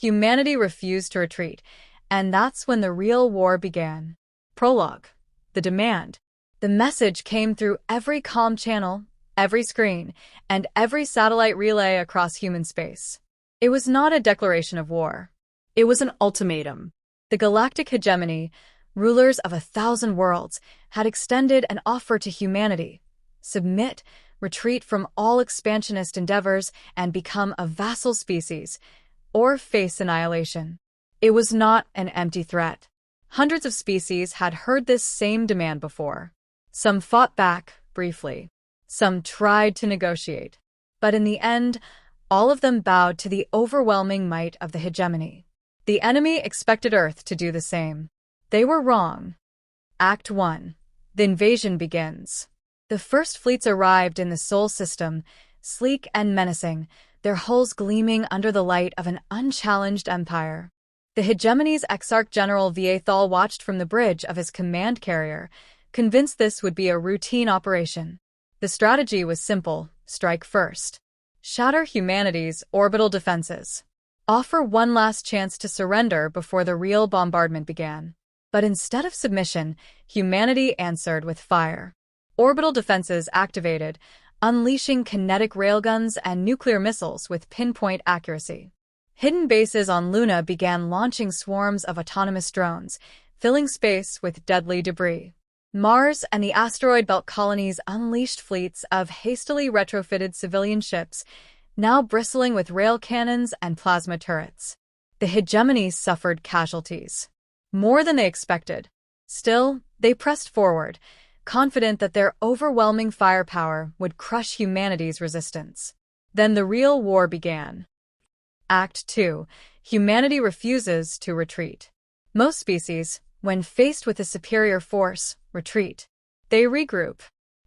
Humanity refused to retreat, and that's when the real war began. Prologue. The demand. The message came through every comm channel, every screen, and every satellite relay across human space. It was not a declaration of war. It was an ultimatum. The Galactic Hegemony, rulers of 1,000 worlds, had extended an offer to humanity: submit, retreat from all expansionist endeavors, and become a vassal species, or face annihilation. It was not an empty threat. Hundreds of species had heard this same demand before. Some fought back, briefly. Some tried to negotiate. But in the end, all of them bowed to the overwhelming might of the hegemony. The enemy expected Earth to do the same. They were wrong. Act 1. The invasion begins. The first fleets arrived in the Sol system, sleek and menacing, their hulls gleaming under the light of an unchallenged empire. The hegemony's Exarch General Vaethal watched from the bridge of his command carrier, convinced this would be a routine operation. The strategy was simple: strike first. Shatter humanity's orbital defenses. Offer one last chance to surrender before the real bombardment began. But instead of submission, humanity answered with fire. Orbital defenses activated, unleashing kinetic railguns and nuclear missiles with pinpoint accuracy. Hidden bases on Luna began launching swarms of autonomous drones, filling space with deadly debris. Mars and the asteroid belt colonies unleashed fleets of hastily retrofitted civilian ships, now bristling with rail cannons and plasma turrets. The hegemony suffered casualties. More than they expected. Still, they pressed forward, confident that their overwhelming firepower would crush humanity's resistance. Then the real war began. Act 2. Humanity refuses to retreat. Most species, when faced with a superior force, retreat. They regroup.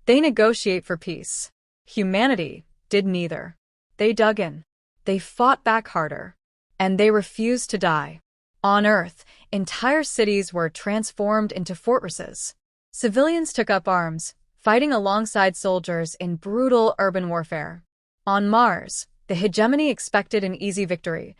They negotiate for peace. Humanity did neither. They dug in. They fought back harder. And they refused to die. On Earth, entire cities were transformed into fortresses. Civilians took up arms, fighting alongside soldiers in brutal urban warfare. On Mars, the hegemony expected an easy victory,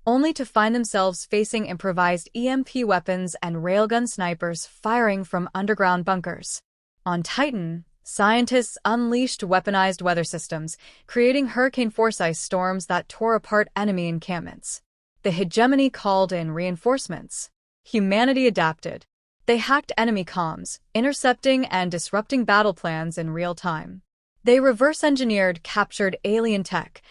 only to find themselves facing improvised EMP weapons and railgun snipers firing from underground bunkers. On Titan, scientists unleashed weaponized weather systems, creating hurricane force-ice storms that tore apart enemy encampments. The hegemony called in reinforcements. Humanity adapted. They hacked enemy comms, intercepting and disrupting battle plans in real time. They reverse-engineered captured alien tech,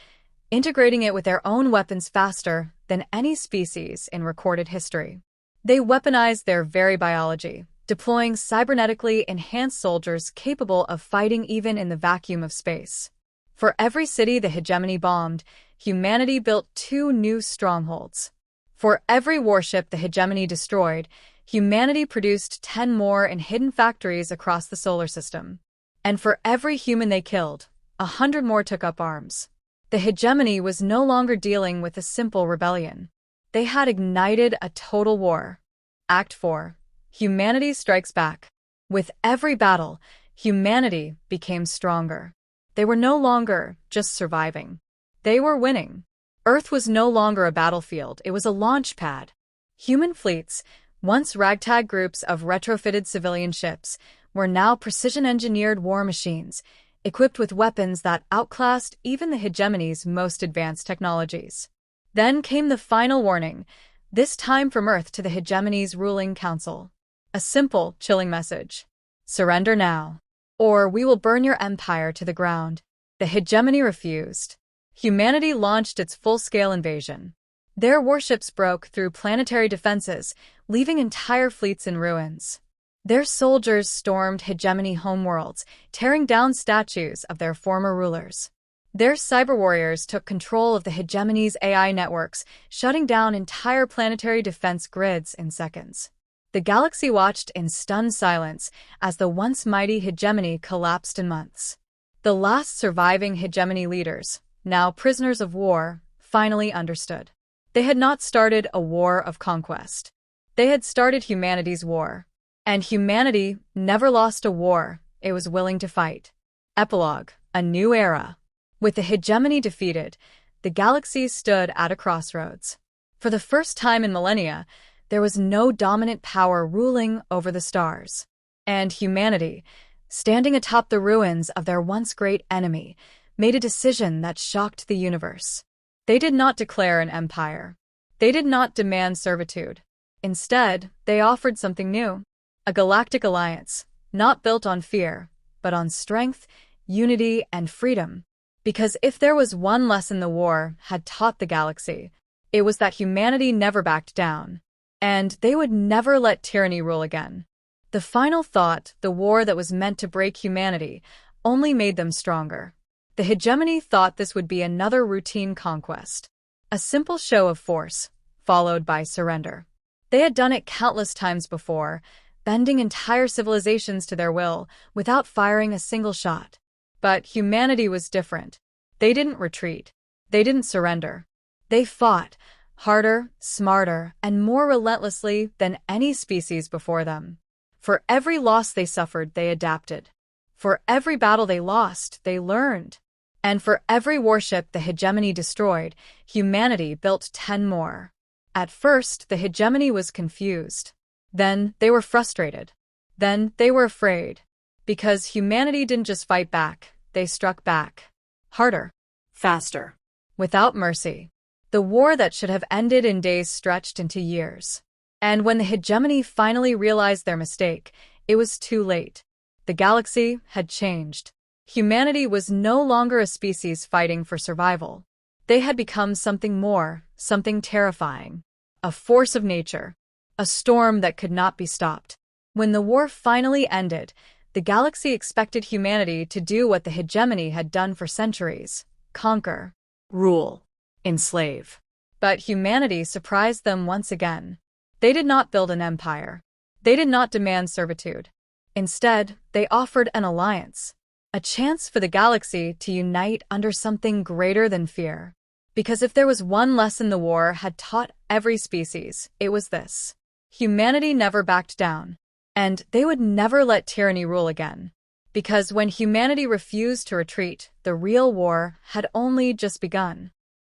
integrating it with their own weapons faster than any species in recorded history. They weaponized their very biology, deploying cybernetically enhanced soldiers capable of fighting even in the vacuum of space. For every city the hegemony bombed, humanity built 2 new strongholds. For every warship the hegemony destroyed, humanity produced 10 more in hidden factories across the solar system. And for every human they killed, 100 more took up arms. The hegemony was no longer dealing with a simple rebellion. They had ignited a total war. Act 4. Humanity strikes back. With every battle, humanity became stronger. They were no longer just surviving. They were winning. Earth was no longer a battlefield, it was a launch pad. Human fleets, once ragtag groups of retrofitted civilian ships, were now precision-engineered war machines, equipped with weapons that outclassed even the hegemony's most advanced technologies. Then came the final warning, this time from Earth to the hegemony's ruling council. A simple, chilling message. Surrender now, or we will burn your empire to the ground. The hegemony refused. Humanity launched its full-scale invasion. Their warships broke through planetary defenses, leaving entire fleets in ruins. Their soldiers stormed hegemony homeworlds, tearing down statues of their former rulers. Their cyber warriors took control of the hegemony's AI networks, shutting down entire planetary defense grids in seconds. The galaxy watched in stunned silence as the once mighty hegemony collapsed in months. The last surviving hegemony leaders, now prisoners of war, finally understood. They had not started a war of conquest. They had started humanity's war. And humanity never lost a war it was willing to fight. Epilogue. A new era. With the hegemony defeated, the galaxy stood at a crossroads. For the first time in millennia, there was no dominant power ruling over the stars. And humanity, standing atop the ruins of their once great enemy, made a decision that shocked the universe. They did not declare an empire. They did not demand servitude. Instead, they offered something new, a galactic alliance, not built on fear, but on strength, unity, and freedom. Because if there was one lesson the war had taught the galaxy, it was that humanity never backed down, and they would never let tyranny rule again. The final thought, the war that was meant to break humanity, only made them stronger. The hegemony thought this would be another routine conquest, a simple show of force, followed by surrender. They had done it countless times before, bending entire civilizations to their will without firing a single shot. But humanity was different. They didn't retreat. They didn't surrender. They fought, harder, smarter, and more relentlessly than any species before them. For every loss they suffered, they adapted. For every battle they lost, they learned. And for every warship the hegemony destroyed, humanity built 10 more. At first, the hegemony was confused. Then they were frustrated. Then they were afraid. Because humanity didn't just fight back, they struck back. Harder. Faster. Without mercy. The war that should have ended in days stretched into years. And when the hegemony finally realized their mistake, it was too late. The galaxy had changed. Humanity was no longer a species fighting for survival. They had become something more, something terrifying. A force of nature. A storm that could not be stopped. When the war finally ended, the galaxy expected humanity to do what the hegemony had done for centuries: conquer, rule, enslave. But humanity surprised them once again. They did not build an empire. They did not demand servitude. Instead, they offered an alliance, a chance for the galaxy to unite under something greater than fear. Because if there was one lesson the war had taught every species, it was this: humanity never backed down. And they would never let tyranny rule again. Because when humanity refused to retreat, the real war had only just begun.